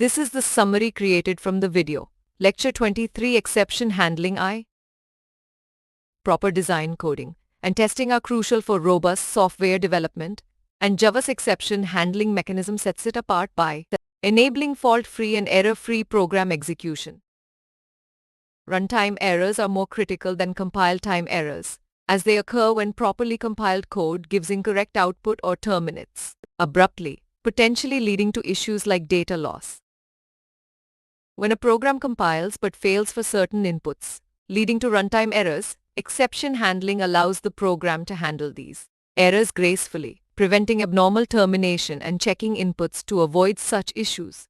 This is the summary created from the video. Lecture 23 Exception Handling I. Proper design, coding, and testing are crucial for robust software development, and Java's exception handling mechanism sets it apart by enabling fault-free and error-free program execution. Runtime errors are more critical than compile-time errors, as they occur when properly compiled code gives incorrect output or terminates abruptly, potentially leading to issues like data loss. When a program compiles but fails for certain inputs, leading to runtime errors, exception handling allows the program to handle these errors gracefully, preventing abnormal termination and checking inputs to avoid such issues.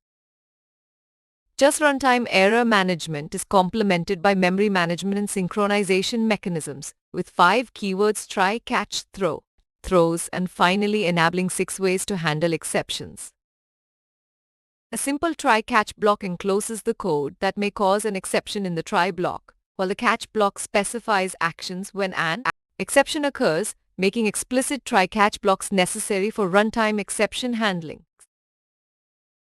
Just runtime error management is complemented by memory management and synchronization mechanisms with 5 keywords: try, catch, throw, throws, and finally enabling 6 ways to handle exceptions. A simple try-catch block encloses the code that may cause an exception in the try block, while the catch block specifies actions when an exception occurs, making explicit try-catch blocks necessary for runtime exception handling.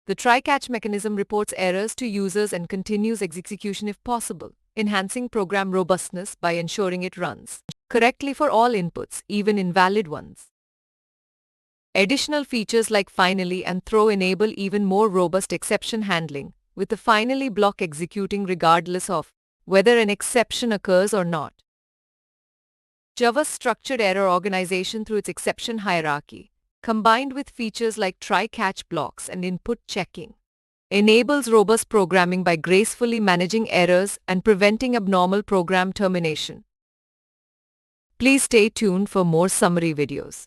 The try-catch mechanism reports errors to users and continues execution if possible, enhancing program robustness by ensuring it runs correctly for all inputs, even invalid ones. Additional features like finally and throw enable even more robust exception handling, with the finally block executing regardless of whether an exception occurs or not. Java's structured error organization through its exception hierarchy, combined with features like try-catch blocks and input checking, enables robust programming by gracefully managing errors and preventing abnormal program termination. Please stay tuned for more summary videos.